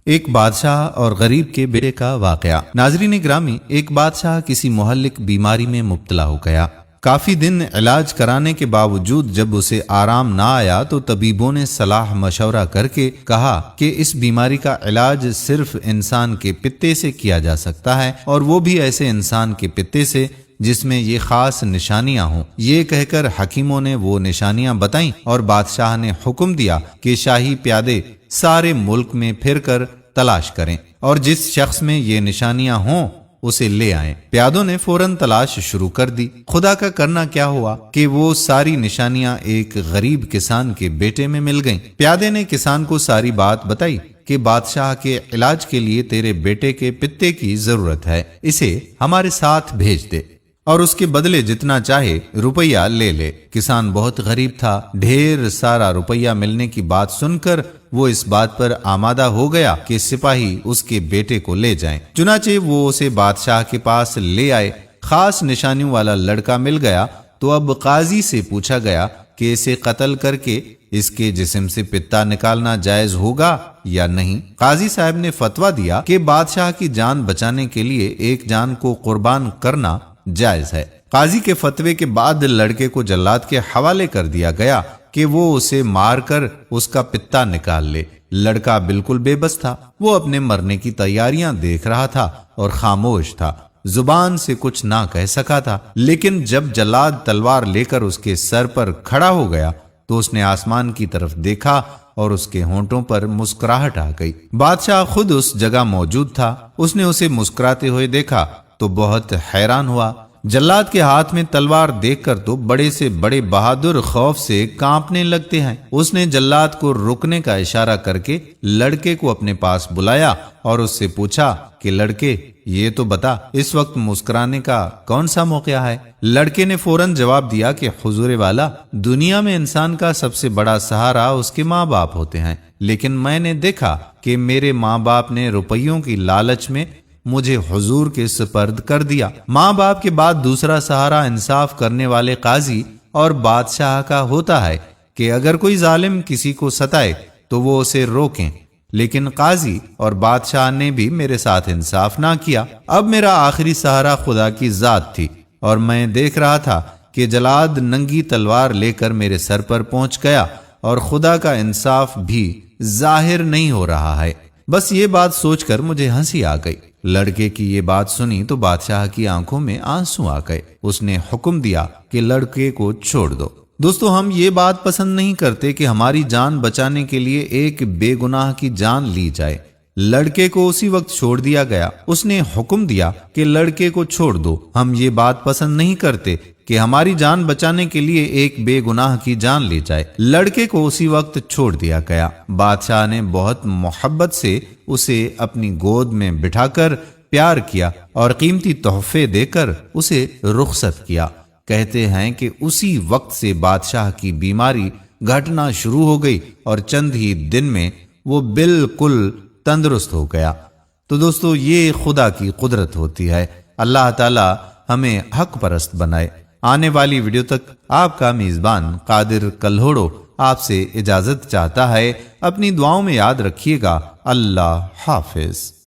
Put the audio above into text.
ایک بادشاہ اور غریب کے بیٹے کا واقعہ۔ ناظرین گرامی، ایک بادشاہ کسی مہلک بیماری میں مبتلا ہو گیا۔ کافی دن علاج کرانے کے باوجود جب اسے آرام نہ آیا تو طبیبوں نے صلاح مشورہ کر کے کہا کہ اس بیماری کا علاج صرف انسان کے پتے سے کیا جا سکتا ہے، اور وہ بھی ایسے انسان کے پتے سے جس میں یہ خاص نشانیاں ہوں۔ یہ کہہ کر حکیموں نے وہ نشانیاں بتائیں اور بادشاہ نے حکم دیا کہ شاہی پیادے سارے ملک میں پھر کر تلاش کریں اور جس شخص میں یہ نشانیاں ہوں اسے لے آئیں۔ پیادوں نے فوراً تلاش شروع کر دی۔ خدا کا کرنا کیا ہوا کہ وہ ساری نشانیاں ایک غریب کسان کے بیٹے میں مل گئیں۔ پیادے نے کسان کو ساری بات بتائی کہ بادشاہ کے علاج کے لیے تیرے بیٹے کے پتے کی ضرورت ہے، اسے ہمارے ساتھ بھیج دے اور اس کے بدلے جتنا چاہے روپیہ لے لے۔ کسان بہت غریب تھا، ڈھیر سارا روپیہ ملنے کی بات سن کر وہ اس بات پر آمادہ ہو گیا کہ سپاہی اس کے بیٹے کو لے جائیں۔ چنانچہ وہ اسے بادشاہ کے پاس لے آئے۔ خاص نشانیوں والا لڑکا مل گیا تو اب قاضی سے پوچھا گیا کہ اسے قتل کر کے اس کے جسم سے پتا نکالنا جائز ہوگا یا نہیں۔ قاضی صاحب نے فتویٰ دیا کہ بادشاہ کی جان بچانے کے لیے ایک جان کو قربان کرنا جائز ہے۔ قاضی کے فتوے کے بعد لڑکے کو جلاد کے حوالے کر دیا گیا کہ وہ اسے مار کر اس کا پتا نکال لے۔ لڑکا بالکل بے بس تھا، وہ اپنے مرنے کی تیاریاں دیکھ رہا تھا اور خاموش تھا، زبان سے کچھ نہ کہہ سکا تھا۔ لیکن جب جلاد تلوار لے کر اس کے سر پر کھڑا ہو گیا تو اس نے آسمان کی طرف دیکھا اور اس کے ہونٹوں پر مسکراہٹ آ گئی۔ بادشاہ خود اس جگہ موجود تھا، اس نے اسے مسکراتے ہوئے دیکھا تو بہت حیران ہوا۔ جلاد کے ہاتھ میں تلوار دیکھ کر تو بڑے سے بڑے بہادر خوف سے کانپنے لگتے ہیں۔ اس نے جلاد کو رکنے کا اشارہ کر کے لڑکے کو اپنے پاس بلایا اور اس سے پوچھا کہ لڑکے یہ تو بتا، اس وقت مسکرانے کا کون سا موقع ہے؟ لڑکے نے فوراً جواب دیا کہ حضور والا، دنیا میں انسان کا سب سے بڑا سہارا اس کے ماں باپ ہوتے ہیں، لیکن میں نے دیکھا کہ میرے ماں باپ نے روپیوں کی لالچ میں مجھے حضور کے سپرد کر دیا۔ ماں باپ کے بعد دوسرا سہارا انصاف کرنے والے قاضی اور بادشاہ کا ہوتا ہے کہ اگر کوئی ظالم کسی کو ستائے تو وہ اسے روکیں، لیکن قاضی اور بادشاہ نے بھی میرے ساتھ انصاف نہ کیا۔ اب میرا آخری سہارا خدا کی ذات تھی اور میں دیکھ رہا تھا کہ جلاد ننگی تلوار لے کر میرے سر پر پہنچ گیا اور خدا کا انصاف بھی ظاہر نہیں ہو رہا ہے۔ بس یہ بات سوچ کر مجھے ہنسی آ گئی۔ لڑکے کی یہ بات سنی تو بادشاہ کی آنکھوں میں آنسو آ گئے۔ اس نے حکم دیا کہ لڑکے کو چھوڑ دو۔ دوستو، ہم یہ بات پسند نہیں کرتے کہ ہماری جان بچانے کے لیے ایک بے گناہ کی جان لی جائے۔ لڑکے کو اسی وقت چھوڑ دیا گیا۔ اس نے حکم دیا کہ لڑکے کو چھوڑ دو۔ ہم یہ بات پسند نہیں کرتے کہ ہماری جان بچانے کے لیے ایک بے گناہ کی جان لی جائے۔ لڑکے کو اسی وقت چھوڑ دیا گیا۔ بادشاہ نے بہت محبت سے اسے اپنی گود میں بٹھا کر پیار کیا اور قیمتی تحفے دے کر اسے رخصت کیا۔ کہتے ہیں کہ اسی وقت سے بادشاہ کی بیماری گھٹنا شروع ہو گئی اور چند ہی دن میں وہ بالکل تندرست ہو گیا۔ تو دوستو، یہ خدا کی قدرت ہوتی ہے۔ اللہ تعالی ہمیں حق پرست بنائے۔ آنے والی ویڈیو تک آپ کا میزبان قادر کلہوڑو آپ سے اجازت چاہتا ہے۔ اپنی دعاؤں میں یاد رکھیے گا۔ اللہ حافظ۔